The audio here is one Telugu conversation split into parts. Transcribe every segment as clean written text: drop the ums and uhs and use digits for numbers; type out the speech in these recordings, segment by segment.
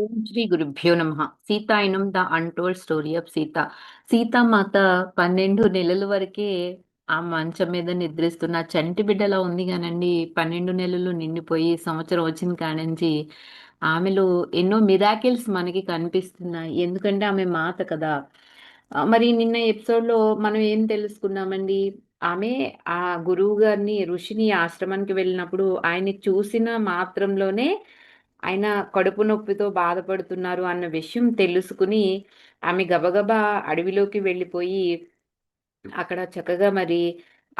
ఓం శ్రీ గురుభ్యో నమః. Sitayanam the untold story of Sita. సీతామాత 12 నెలల వరకే ఆ మంచం మీద నిద్రిస్తున్న చంటి బిడ్డలా ఉంది గానండి. 12 నెలలు నిండిపోయి సంవత్సరం వచ్చిన కాడ్నుంచి ఆమెలో ఎన్నో మిరాకిల్స్ మనకి కనిపిస్తున్నాయి. ఎందుకంటే ఆమె మాత కదా! మరి నిన్న ఎపిసోడ్‌లో మనం ఏం తెలుసుకున్నామండి? ఆమె ఆ గురువు గారిని, ఋషిని ఆశ్రమానికి వెళ్ళినప్పుడు ఆయన్ని చూసిన మాత్రంలోనే ఆయన కడుపు నొప్పితో బాధపడుతున్నారు అన్న విషయం తెలుసుకుని, ఆమె గబగబా అడవిలోకి వెళ్ళిపోయి, అక్కడ చక్కగా మరి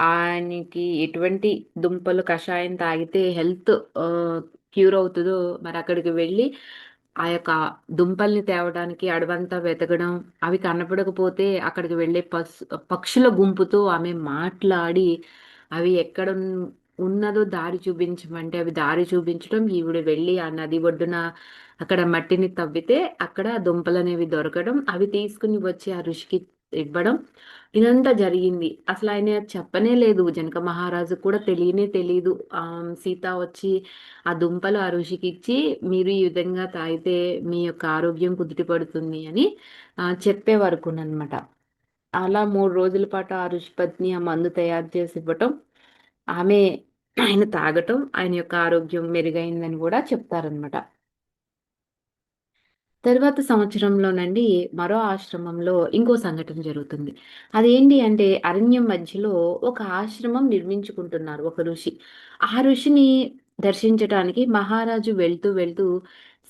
ఆయనకి ఎటువంటి దుంపలు కషాయం తాగితే హెల్త్ క్యూర్ అవుతదో మరక్కడికి వెళ్ళి, ఆ యొక్క దుంపల్ని తేవడానికి అడవంతా వెతకడం, అవి కనపడకపోతే అక్కడికి వెళ్ళే పక్షుల గుంపుతో ఆమె మాట్లాడి, అవి ఎక్కడ ఉన్నదో దారి చూపించమంటే అవి దారి చూపించడం, ఈవిడ వెళ్ళి ఆ నది ఒడ్డున అక్కడ మట్టిని తవ్వితే అక్కడ దుంపలనేవి దొరకడం, అవి తీసుకొని వచ్చి ఆ ఋషికి ఇవ్వడం. ఇదంతా జరిగింది. అసలాయన చెప్పనే లేదు. జనక మహారాజుకి కూడా తెలియనే తెలీదు. సీత వచ్చి ఆ దుంపలు ఆ ఋషికిచ్చి, "మీరు ఈ విధంగా తాగితే మీ యొక్క ఆరోగ్యం కుదుట పడుతుంది" అని చెప్పే వరకుననమాట. అలా 3 రోజుల పాటు ఆ ఋషి పత్ని ఆ మందు తయారు చేసి ఇవ్వటం, ఆమె ఆయన తాగటం, ఆయన యొక్క ఆరోగ్యం మెరుగైందని గూడా చెప్తారనమాట. తరువాత సంవత్సరంలోనండి మరో ఆశ్రమంలో ఇంకో సంఘటన జరుగుతుంది. అదేంటి అంటే అరణ్యం మధ్యలో ఒక ఆశ్రమం నిర్మించుకుంటున్నారు ఒక ఋషి. ఆ ఋషిని దర్శించటానికి మహారాజు వెళ్తూ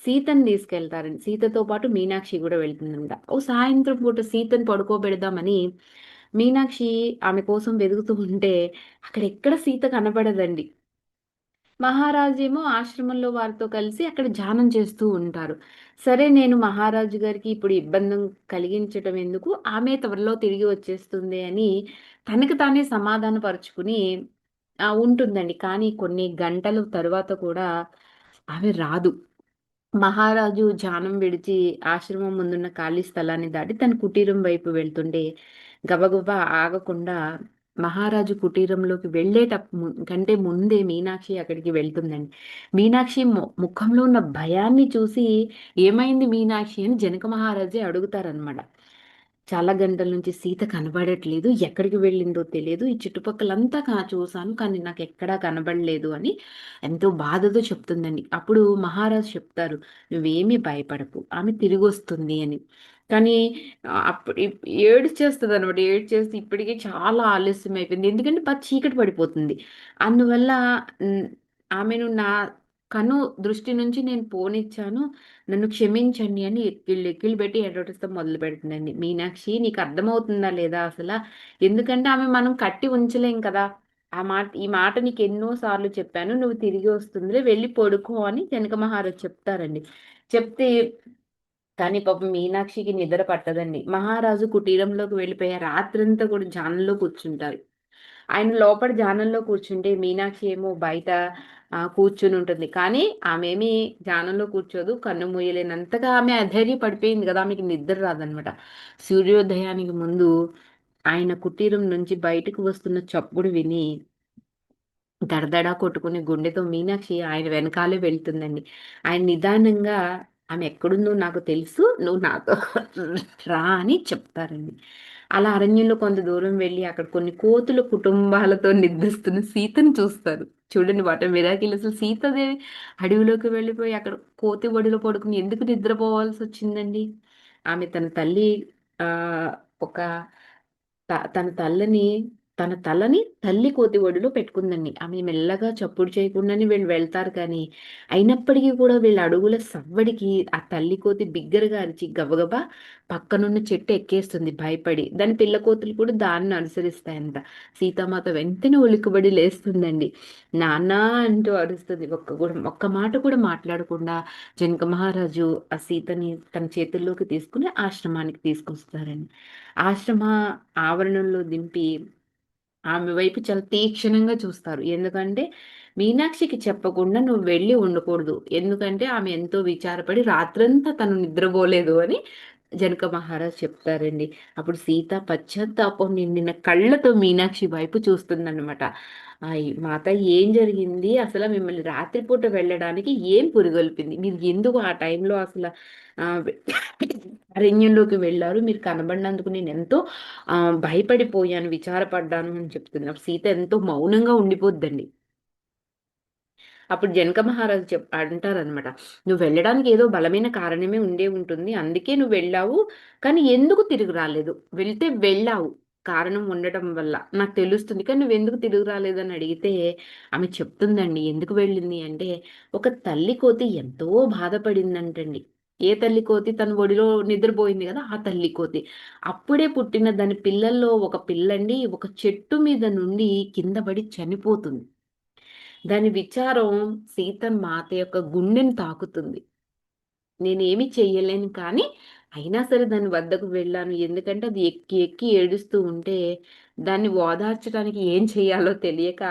సీతని తీసుకెళ్తారండి. సీతతో పాటు మీనాక్షి గూడా వెళ్తుందంట. ఓ సాయంత్రం పూట సీతని పడుకోబెడదామని మీనాక్షి ఆమె కోసం వెదుకుతూ ఉంటే అక్కడెక్కడ సీత కనపడదండి. మహారాజేమో ఆశ్రమంలో వారితో కలిసి అక్కడ ధ్యానం చేస్తూ ఉంటారు. సరే నేను మహారాజు గారికి ఇప్పుడు ఇబ్బందం కలిగించటం ఎందుకు, ఆమె త్వరలో తిరిగి వచ్చేస్తుంది అని తనకి తానే సమాధానపరుచుకుని ఉంటుందండి. కానీ కొన్ని గంటల తరువాత కూడా ఆమె రాదు. మహారాజు ధ్యానం విడిచి ఆశ్రమం ముందున్న ఖాళీ స్థలాన్ని దాటి తన కుటీరం వైపు వెళ్తుంటే, గబగబా ఆగకుండా మహారాజు కుటీరంలోకి కంటే ముందే మీనాక్షి అక్కడికి వెళ్తుందండి. మీనాక్షి ముఖంలో ఉన్న భయాన్ని చూసి, "ఏమైంది మీనాక్షి" అని జనక మహారాజే అడుగుతారనమాట. చాలా గంటల నుంచి సీత కనబడట్లేదు. ఎక్కడికి వెళ్ళిందో తెలీదు. ఈ చుట్టుపక్కలంతా చూసాను. కానీ నాకెక్కడా కనబడలేదు అని ఎంతో బాధతో చెప్తుందండి. అప్పుడు మహారాజు చెప్తారు, "నువ్వేమీ భయపడకు. ఆమె తిరిగొస్తుంది" అని. కానీ అప్పుడు ఏడ్చేస్తదనమాట. ఏడ్చేసి ఇప్పటికే చాలా ఆలస్యం అయిపోయింది. ఎందుకంటే చీకటి పడిపోతుంది. అందువల్ల హ్మ్, ఆమెను నా దృష్టి నుంచి నేను పోనిచ్చాను. నన్ను క్షమించండి అని ఎక్కిళ్ళు పెట్టి ఏడవటం మొదలుపెడుతుందండి. మీనాక్షి నీకు అర్థమవుతుందా లేదా అసల? ఎందుకంటే ఆమె మనం కట్టి ఉంచలేం కదా! ఈ మాట నీకు ఎన్నో సార్లు చెప్పాను. నువ్వు తిరిగి వస్తుందిలే వెళ్లి పడుకో అని జనక మహారాజు చెప్తారండి. చెప్తే కానీ పాపం మీనాక్షికి నిద్ర పట్టదండి. మహారాజు కుటీరంలోకి వెళ్ళిపోయి రాత్రంతా కూడా ధ్యానంలో కూర్చుంటారు. ఆయన లోపల ధ్యానంలో కూర్చుంటే మీనాక్షి ఏమో బయట కూర్చునుంటుంది. కానీ ఆమేమి ధ్యానంలో కూర్చోదు. కన్ను మూయలేనంతగా ఆమె అధైర్యపడిపోయింది గదా! ఆమెకి నిద్ర రాదనమాట. సూర్యోదయానికి ముందు ఆయన కుటీరం నుంచి బయటకు వస్తున్న చప్పుడు విని దడదడా కొట్టుకునే గుండెతో మీనాక్షి ఆయన వెనకాలే వెళ్తుందండి. ఆయన నిదానంగా ఆమె ఎక్కడుందో నాకు తెలుసు. నువ్వు నాతో రా అని చెప్తారండి. అలా అరణ్యంలో కొంత దూరం వెళ్లి అక్కడ కొన్ని కోతుల కుటుంబాలతో నిద్రిస్తున్న సీతను చూస్తారు. చూడండి వాట్ ఎ మిరాకిల్ అసలు సీతాదేవి అడవిలోకి వెళ్ళిపోయి అక్కడ కోతి ఒడిలో పడుకొని ఎందుకు నిద్రపోవాల్సొచ్చిందండి? ఆమె తన తల్లి ఆహ్, ఒక తన తన తలని తల్లి కోతి ఒడిలో పెట్టుకుందండి. ఆమె మెల్లగా చప్పుడు చేయకుండానే వీళ్ళు వెళ్తారు కానీ, అయినప్పటికీ కూడా వీళ్ళ అడుగుల సవ్వడికి ఆ తల్లి కోతి బిగ్గరగా అరిచి గబగబా పక్కనున్న చెట్టు ఎక్కేస్తుంది భయపడి. దాని పిల్ల కోతులు కూడా దాన్ని అనుసరిస్తాయంట. సీతామాత వెంటనే ఉలిక్కిపడి లేస్తుందండి. నాన్న అంటూ అరుస్తుంది. ఒక్క మాట కూడా మాట్లాడకుండా జనక మహారాజు ఆ సీతని తన చేతుల్లోకి తీసుకొని ఆశ్రమానికి తీసుకొస్తారండి. ఆశ్రమ ఆవరణంలో దింపి ఆమె వైపు చాలా తీక్షణంగా చూస్తారు. ఎందుకంటే మీనాక్షికి చెప్పకుండా నువ్వు వెళ్ళి ఉండకూడదు. ఎందుకంటే ఆమె ఎంతో విచారపడి రాత్రంతా తను నిద్రపోలేదు అని జనక మహారాజ్ చెప్తారండి. అప్పుడు సీత పశ్చాత్తాపం నిండిన కళ్ళతో మీనాక్షి వైపు చూస్తుందన్నమాట. మాత ఏం జరిగింది? అసల మిమ్మల్ని రాత్రిపూట వెళ్ళడానికి ఏం పురిగొల్పింది? మీరు ఎందుకు ఆ టైంలో అసల వె అరణ్యంలోకి వెళ్లారు? మీరు కనబడినందుకు నేనెంతో భయపడిపోయాను, విచారపడ్డాను అని చెప్తుంది. అప్పుడు సీత ఎంతో మౌనంగా ఉండిపోద్దండి. అప్పుడు జనక మహారాజు అంటారనమాట. "నువ్వు వెళ్ళడానికి ఏదో బలమైన కారణమే ఉండే ఉంటుంది. అందుకే నువ్వు వెళ్ళావు. కానీ ఎందుకు తిరిగి రాలేదు? వెళ్తే వెళ్ళావు. కారణం ఉండటం వల్ల. నాకు తెలుస్తుంది. కానీ నువ్వెందుకు తిరిగి రాలేదని" అడిగితే ఆమె చెప్తుందండి. ఎందుకు వెళ్ళింది అంటే, ఒక తల్లి కోతి ఎంతో బాధపడిందంటండి. ఏ తల్లి కోతి? తన ఒడిలో నిద్రపోయింది గదా! ఆ తల్లి కోతి. అప్పుడే పుట్టిన దాని పిల్లల్లో ఒక పిల్లండి ఒక చెట్టు మీద నుండి కింద పడి చనిపోతుంది. దాని విచారం సీతమ్మాత యొక్క గుండెని తాకుతుంది. నేనేమి చెయ్యలేను కానీ, అయినా సరే దాని వద్దకు వెళ్ళాను. ఎందుకంటే అది ఎక్కి ఎక్కి ఏడుస్తూ ఉంటే, దాన్ని ఓదార్చడానికి ఏం చెయ్యాలో తెలియక,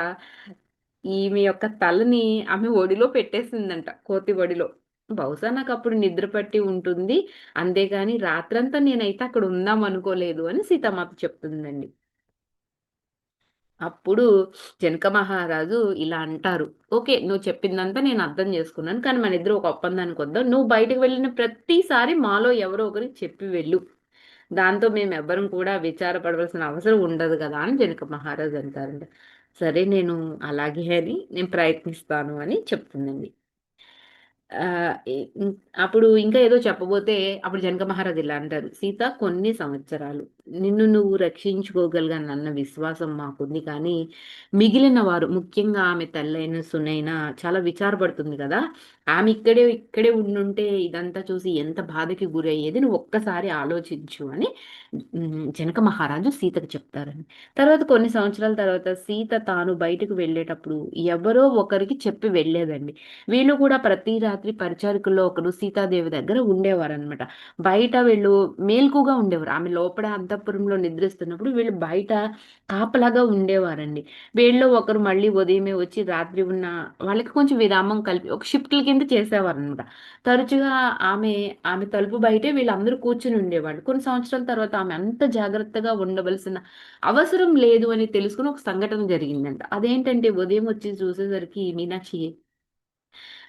ఈమె యొక్క తలని ఆమె ఒడిలో పెట్టేసిందంట. కోతి ఒడిలో. బహుశా నాకప్పుడు నిద్ర పట్టి ఉంటుంది. అంతేగాని రాత్రంతా నేనైతే అక్కడ ఉందామనుకోలేదు అని సీతామాత చెప్తుందండి. అప్పుడు జనక మహారాజు ఇలా అంటారు. "ఓకే. నువ్వు చెప్పిందంతా నేను అర్థం చేసుకున్నాను. కానీ మనిద్దరం ఒక ఒప్పందానికొద్దాం. నువ్వు బయటకు వెళ్ళిన ప్రతిసారి మాలో ఎవరో ఒకరికి చెప్పి వెళ్ళు. దాంతో మేమెవ్వరం కూడా విచారపడవలసిన అవసరం ఉండదు గదా!" అని జనక మహారాజు అంటారంట. సరే నేను అలాగే అని నేను ప్రయత్నిస్తాను అని చెప్తుందండి. ఆహ్, ఇ ఇం అప్పుడు ఇంకా ఏదో చెప్పబోతే అప్పుడు జనక మహారాజు ఇలా అంటారు. "సీత కొన్ని సంవత్సరాలు నిన్ను నువ్వు రక్షించుకోగలిగానన్న విశ్వాసం మాకుంది. కానీ మిగిలిన వారు ముఖ్యంగా ఆమె తల్లైన సునైన చాలా విచారపడుతుంది కదా! ఆమె ఇక్కడే ఉండుంటే ఇదంతా చూసి ఎంత బాధకి గురయ్యేది. నువ్వు ఒక్కసారి ఆలోచించు" అని జనక మహారాజు సీతకు చెప్తారండి. తర్వాత కొన్ని సంవత్సరాల తర్వాత సీత తాను బయటకు వెళ్ళేటప్పుడు ఎవరో ఒకరికి చెప్పి వెళ్ళేదండి. వీళ్ళు కూడా ప్రతి రాత్రి పరిచారికల్లో ఒకరు సీతాదేవి దగ్గర ఉండేవారనమాట. బయట వీళ్ళు మేల్కుగా ఉండేవారు. ఆమె లోపల అంతఃపురంలో నిద్రిస్తున్నప్పుడు వీళ్ళు బయట కాపలాగా ఉండేవారండి. వీళ్ళలో ఒకరు మళ్ళీ ఉదయమే వచ్చి రాత్రి ఉన్న వాళ్ళకి కొంచెం విరామం కలిపి ఒక షిఫ్ట్‌ల కింద చేసేవారనమాట. తరచుగా ఆమె, ఆమె తలుపు బయటే వీళ్ళందరూ కూర్చొని ఉండేవాళ్ళు. కొన్ని సంవత్సరాల తర్వాత ఆమె అంత జాగ్రత్తగా ఉండవలసిన అవసరం లేదు అని తెలుసుకొని ఒక సంఘటన జరిగిందంట. అదేంటంటే ఉదయం వచ్చి చూసేసరికి మీనాక్షి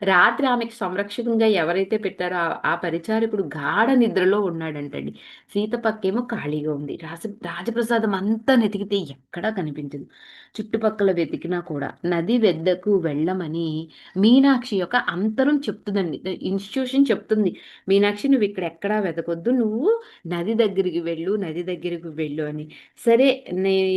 రాత్రి ఆమెకి సంరక్షకంగా ఎవరైతే పెట్టారో ఆ పరిచారకుడు గాఢ నిద్రలో ఉన్నాడంటండి. సీత పక్కేమో ఖాళీగా ఉంది. రాజప్రసాదం అంతా వెతికితే ఎక్కడా కనిపించదు. చుట్టుపక్కల వెతికినా కూడా నది వెద్దకు వెళ్ళమని మీనాక్షి యొక్క అంతరం చెప్తుందండి. ఇన్‌స్టిట్యూషన్ చెప్తుంది. "మీనాక్షి నువ్విక్కడ ఎక్కడా వెతకొద్దు. నువ్వు నది దగ్గరికి వెళ్ళు, నది దగ్గరికి వెళ్ళు" అని. సరే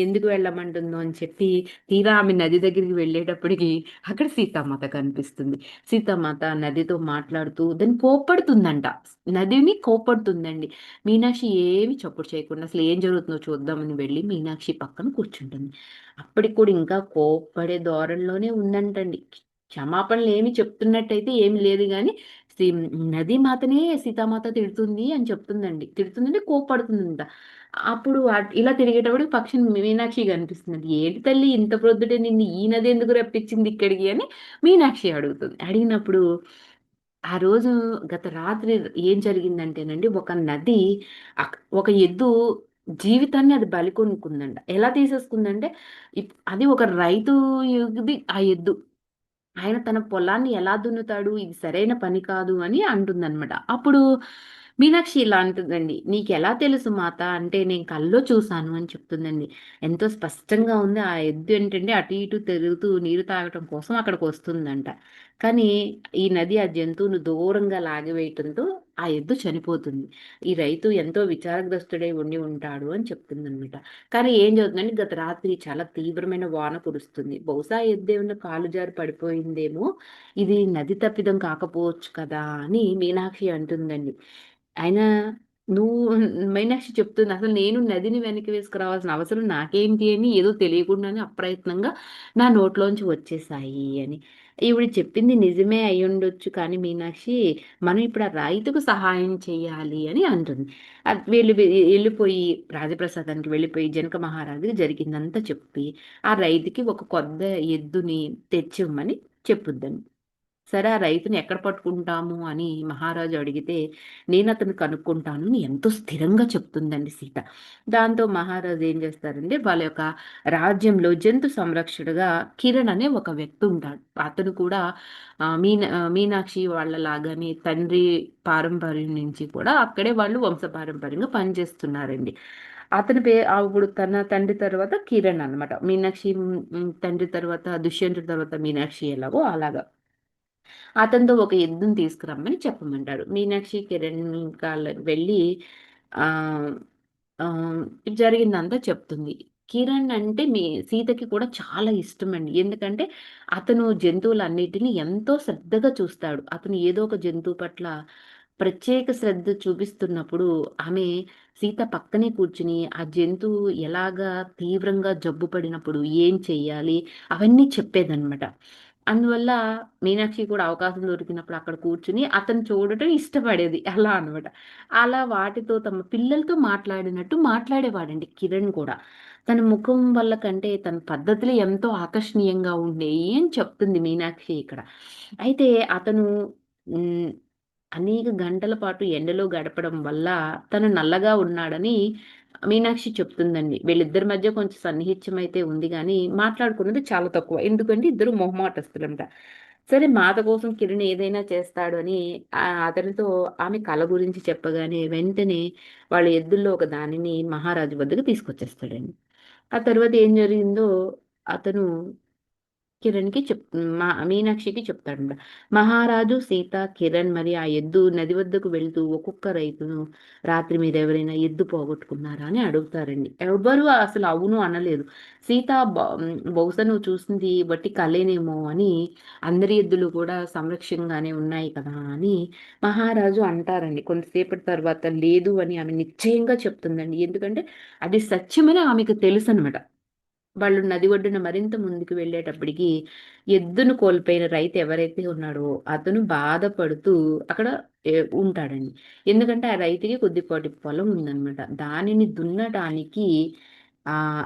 ఎందుకు వెళ్ళమంటుందో అని చెప్పి తీరా ఆమె నది దగ్గరికి వెళ్ళేటప్పటికి అక్కడ సీతామాత కనిపిస్తుంది. సీతామాత నదితో మాట్లాడుతూ దాన్ని కోప్పడుతుందంట. నదిని కోప్పడుతుందండి. మీనాక్షి ఏమి చప్పుడు చేయకుండా అసలు ఏం జరుగుతుందో చూద్దామని వెళ్ళి మీనాక్షి పక్కన కూర్చుంటుంది. అప్పటికి కూడా ఇంకా కోప్పడే ధోరణిలోనే ఉందంటండి. క్షమాపణలేమి చెప్తున్నట్టయితే ఏమి లేదు గానీ సి నదీమాతనే సీతామాత తిడుతుంది అని చెప్తుందండి. తిడుతుందంటే కోప్పడుతుందంట. అప్పుడు ఇలా తిరిగేటప్పటికి పక్షి మీనాక్షి కనిపిస్తుందండి. "ఏంటి తల్లి ఇంత ప్రొద్దుటే నిన్ను ఈ నది ఎందుకు రప్పించింది ఇక్కడికి" అని మీనాక్షి అడుగుతుంది. అడిగినప్పుడు ఆ రోజు గత రాత్రి ఏం జరిగిందంటేనండి ఒక నది ఒక ఎద్దు జీవితాన్ని అది బలికొనుక్కుందంట. ఎలా తీసేసుకుందంటే అది ఒక రైతు ది ఆ ఎద్దు. ఆయన తన పొలాన్ని ఎలా దున్నుతాడు? ఇది సరైన పని కాదు అని అంటుందనమాట. అప్పుడు మీనాక్షి ఇలా అంటుందండి. "నీకెలా తెలుసు మాత" అంటే, "నేను కల్లో చూసాను" అని చెప్తుందండి. ఎంతో స్పష్టంగా ఉంది. ఆ ఎద్దు ఏంటంటే అటు ఇటు తిరుగుతూ నీరు తాగటం కోసం అక్కడికొస్తుందంట. కానీ ఈ నది ఆ జంతువును దూరంగా లాగివేయటంతో ఆ ఎద్దు చనిపోతుంది. ఈ రైతు ఎంతో విచారగ్రస్తుడై ఉండి ఉంటాడు అని చెప్తుందనమాట. కానీ ఏం జరుగుతుందంటే గత రాత్రి చాలా తీవ్రమైన వాన కురుస్తుంది. బహుశా ఎద్దేమన్నా కాలు జారి పడిపోయిందేమో! ఇది నది తప్పిదం కాకపోవచ్చు కదా! అని మీనాక్షి అంటుందండి. అయినా నువ్వు మీనాక్షి చెప్తుంది. అసలు నేను నదిని వెనక్కి వేసుకురావాల్సిన అవసరం నాకేంటి అని ఏదో తెలియకుండానే అప్రయత్నంగా నా నోట్లోంచి వచ్చేసాయి అని. ఈవిడ చెప్పింది నిజమే అయ్యుండొచ్చు కానీ మీనాక్షి మనం ఇప్పుడు ఆ రైతుకు సహాయం చేయాలి అని అంటుంది. వీళ్ళు ఎళ్ళిపోయి రాజప్రసాదానికి వెళ్ళిపోయి జనక మహారాజుకి జరిగిందంతా చెప్పి, ఆ రైతుకి ఒక కొత్త ఎద్దుని తెచ్చివ్వమని చెప్పుద్దండి. సరే ఆ రైతుని ఎక్కడ పట్టుకుంటాము అని మహారాజు అడిగితే, నేను అతన్ని కనుక్కుంటాను అని ఎంతో స్థిరంగా చెప్తుందండి సీత. దాంతో మహారాజు ఏం చేస్తారంటే వాళ్ళ యొక్క రాజ్యంలో జంతు సంరక్షకుడుగా కిరణ్ అనే ఒక వ్యక్తి ఉంటాడు. అతను కూడా మీనాక్షి వాళ్ళలాగానే తండ్రి పారంపర్యం నుంచి కూడా అక్కడే వాళ్ళు వంశపారంపర్యంగా పనిచేస్తున్నారండి. అతని అప్పుడు తన తండ్రి తర్వాత కిరణ్ అన్నమాట. మీనాక్షి తండ్రి తర్వాత దుష్యంతుడి తర్వాత మీనాక్షి ఎలాగో అలాగా. అతనితో ఒక ఎద్దుని తీసుకురమ్మని చెప్పమంటాడు. మీనాక్షి, కిరణ్ ఇంకా వెళ్ళి ఆహ్, ఆహ్, జరిగిందంతా చెప్తుంది. కిరణ్ అంటే సీతకి కూడా చాలా ఇష్టమండి. ఎందుకంటే అతను జంతువులన్నిటిని ఎంతో శ్రద్ధగా చూస్తాడు. అతను ఏదో ఒక జంతువు పట్ల ప్రత్యేక శ్రద్ధ చూపిస్తున్నప్పుడు ఆమె సీత పక్కనే కూర్చుని ఆ జంతువు ఎలాగా తీవ్రంగా జబ్బు పడినప్పుడు ఏం చెయ్యాలి అవన్నీ చెప్పేదనమాట. అందువల్ల మీనాక్షి కూడా అవకాశం దొరికినప్పుడు అక్కడ కూర్చుని అతను చూడటం ఇష్టపడేది. అలా అనమాట. అలా వాటితో తమ పిల్లలతో మాట్లాడినట్టు మాట్లాడేవాడండి కిరణ్ కూడా. తన ముఖం వల్ల కంటే తన పద్ధతులు ఎంతో ఆకర్షణీయంగా ఉండేయి అని చెప్తుంది మీనాక్షి ఇక్కడ. అయితే అతను హ్మ్. అనేక గంటల పాటు ఎండలో గడపడం వల్ల తను నల్లగా ఉన్నాడని మీనాక్షి చెప్తుందండి. వీళ్ళిద్దరి మధ్య కొంచెం సన్నిహిత్యం అయితే ఉంది గానీ, మాట్లాడుకున్నది చాలా తక్కువ. ఎందుకంటే ఇద్దరు మొహమాటస్తులంట. సరే మాత కోసం కిరణ్ ఏదైనా చేస్తాడు అని అతనితో ఆమె కల గురించి చెప్పగానే వెంటనే వాళ్ళ ఎద్దుల్లో ఒక దానిని మహారాజు వద్దకు తీసుకొచ్చేస్తాడండి. ఆ తర్వాత ఏం జరిగిందో అతను కిరణ్‌కి మీనాక్షికి చెప్తాడంట. మహారాజు, సీత, కిరణ్ మరి ఆ ఎద్దు నది వద్దకు వెళ్తూ ఒక్కొక్క రైతును రాత్రి మీరెవరైనా ఎద్దు పోగొట్టుకున్నారా అని అడుగుతారండి. ఎవ్వరు అసలు అవును అనలేదు. సీత బహుశా నువ్వు చూసింది వట్టి కలేనేమో అని అందరి ఎద్దులు కూడా సంరక్షంగానే ఉన్నాయి కదా! అని మహారాజు అంటారండి. కొంతసేపటి తర్వాత లేదు అని ఆమె నిశ్చయంగా చెప్తుందండి. ఎందుకంటే అది సత్యమని ఆమెకు తెలుసనమాట. వాళ్ళు నది ఒడ్డున మరింత ముందుకు వెళ్ళేటప్పటికి ఎద్దును కోల్పోయిన రైతు ఎవరైతే ఉన్నాడో అతను బాధపడుతూ అక్కడ ఉంటాడండి. ఎందుకంటే ఆ రైతుకి కొద్దిపాటి పొలం ఉందనమాట. దానిని దున్నడానికి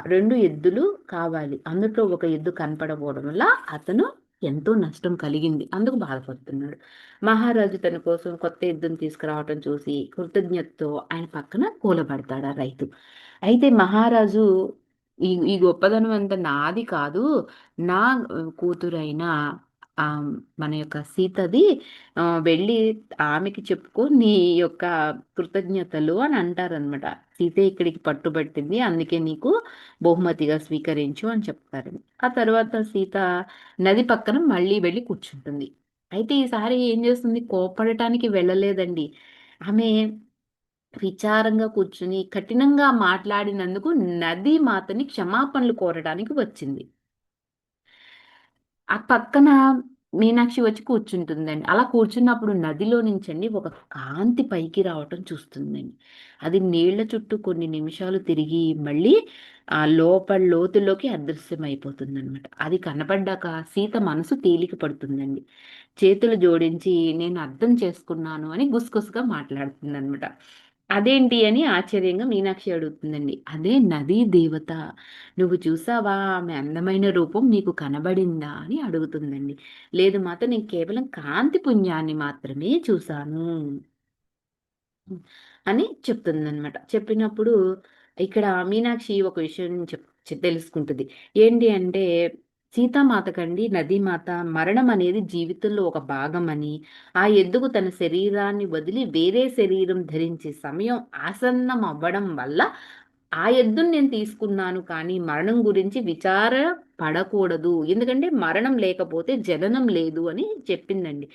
2 ఎద్దులు కావాలి. అందుట్లో ఒక ఎద్దు కనపడకపోవడం వల్ల అతను ఎంతో నష్టం కలిగింది. అందుకు బాధపడుతున్నాడు. మహారాజు తన కోసం కొత్త ఎద్దుని తీసుకురావటం చూసి కృతజ్ఞతతో ఆయన పక్కన కూలబడతాడు ఆ రైతు. అయితే మహారాజు ఈ గొప్పదనం అంతా నాది కాదు. నా కూతురైన ఆహ్, మన యొక్క సీతది. వెళ్ళి ఆమెకి చెప్పుకో నీ యొక్క కృతజ్ఞతలు అని అంటారనమాట. సీతే ఇక్కడికి పట్టుబట్టింది. అందుకే నీకు బహుమతిగా స్వీకరించు అని చెప్తారండి. ఆ తర్వాత సీత నది పక్కన మళ్ళీ వెళ్ళి కూర్చుంటుంది. అయితే ఈసారి ఏం చేస్తుంది కోప్పడటానికి వెళ్ళలేదండి. ఆమె విచారంగా కూర్చుని కఠినంగా మాట్లాడినందుకు నదీ మాతని క్షమాపణలు కోరడానికి వచ్చింది. ఆ పక్కన మీనాక్షి వచ్చి కూర్చుంటుందండి. అలా కూర్చున్నప్పుడు నదిలో నుంచండి ఒక కాంతి పైకి రావటం చూస్తుందండి. అది నీళ్ల చుట్టూ కొన్ని నిమిషాలు తిరిగి మళ్ళీ లోతుల్లోకి అదృశ్యమైపోతుందనమాట. అది కనపడ్డాక సీత మనసు తేలిక పడుతుందండి. చేతులు జోడించి నేను అర్థం చేసుకున్నాను అని గుసగుసగా మాట్లాడుతుందనమాట. అదేంటి అని ఆశ్చర్యంగా మీనాక్షి అడుగుతుందండి. అదే నదీ దేవత. నువ్వు చూసావా ఆమె అందమైన రూపం నీకు కనబడిందా అని అడుగుతుందండి. లేదు మాత నేను కేవలం కాంతి పుంజాన్ని మాత్రమే చూసాను. హ్మ్. అని చెప్తుందనమాట. చెప్పినప్పుడు ఇక్కడ మీనాక్షి ఒక విషయం తెలుసుకుంటది. ఏంటి అంటే సీతామాతకండి నదీమాత మరణం అనేది జీవితంలో ఒక భాగమని, ఆ ఎద్దుకు తన శరీరాన్ని వదిలి వేరే శరీరం ధరించే సమయం ఆసన్నం అవ్వడం వల్ల ఆ ఎద్దుని నేను తీసుకున్నాను కానీ మరణం గురించి పడకూడదు. ఎందుకంటే మరణం లేకపోతే జననం లేదు అని చెప్పిందండి.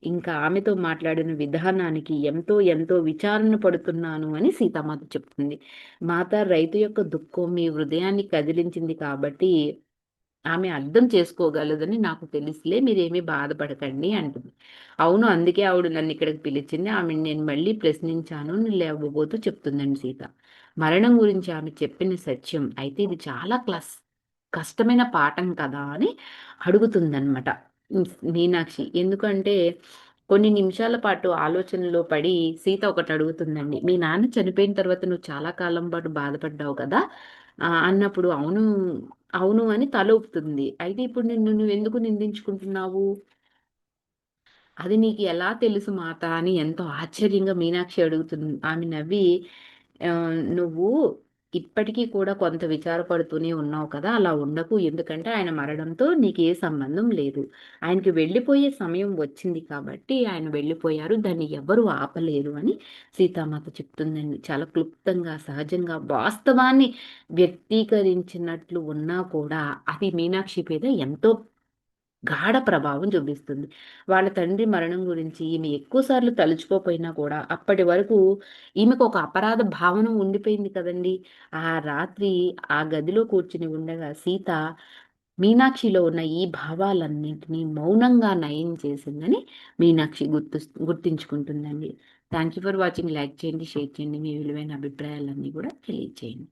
ఇంకా ఆమెతో మాట్లాడిన విధానానికి ఎంతో ఎంతో విచారణ పడుతున్నాను అని సీతామాత చెప్తుంది. మాత రైతు యొక్క దుఃఖం మీ హృదయాన్ని కదిలించింది కాబట్టి ఆమె అర్థం చేసుకోగలదని నాకు తెలుసులే మీరేమీ బాధపడకండి అంటుంది. అవును అందుకే ఆవిడ నన్నిక్కడికి పిలిచింది. ఆమెను నేను మళ్ళీ ప్రశ్నించాను అని లేవబోతూ చెప్తుందండి సీత. మరణం గురించి ఆమె చెప్పిన సత్యం. అయితే ఇది చాలా కష్టమైన పాఠం కదా అని అడుగుతుందనమాట. మీనాక్షి. ఎందుకంటే కొన్ని నిమిషాల పాటు ఆలోచనలో పడి సీత ఒకటి అడుగుతుందండి. మీ నాన్న చనిపోయిన తర్వాత నువ్వు చాలా కాలం పాటు బాధపడ్డావు కదా! అన్నప్పుడు అవును, అవును అని తల ఊపుతుంది. అయితే ఇప్పుడు నిన్ను నువ్వెందుకు నిందించుకుంటున్నావు? అది నీకు ఎలా తెలుసు మాత అని ఎంతో ఆశ్చర్యంగా మీనాక్షి అడుగుతుంది. ఆమె నవ్వి నువ్వు ఇప్పటికీ కూడా కొంత విచారపడుతూనే ఉన్నావు కదా! అలా ఉండకు. ఎందుకంటే ఆయన మరణంతో నీకే సంబంధం లేదు. ఆయనకి వెళ్ళిపోయే సమయం వచ్చింది కాబట్టి ఆయన వెళ్ళిపోయారు. దాన్ని ఎవ్వరు ఆపలేరు అని సీతామాత చెప్తుందండి. చాలా క్లుప్తంగా, సహజంగా వాస్తవాన్ని వ్యక్తీకరించినట్లు ఉన్నా కూడా అది మీనాక్షి మీద ఎంతో గాఢ ప్రభావం చూపిస్తుంది. వాళ్ళ తండ్రి మరణం గురించి ఈమె ఎక్కువ సార్లు తలుచుకోపోయినా కూడా, అప్పటి వరకు ఈమెకు ఒక అపరాధ భావన ఉండిపోయింది కదండీ! ఆ రాత్రి ఆ గదిలో కూర్చుని ఉండగా సీత మీనాక్షిలో ఉన్న ఈ భావాలన్నింటినీ మౌనంగా నయం చేసిందని మీనాక్షి గుర్తించుకుంటుందండి. Thank you for watching. Like చేయండి, షేర్ చేయండి. మీ విలువైన అభిప్రాయాలన్నీ కూడా తెలియజేయండి.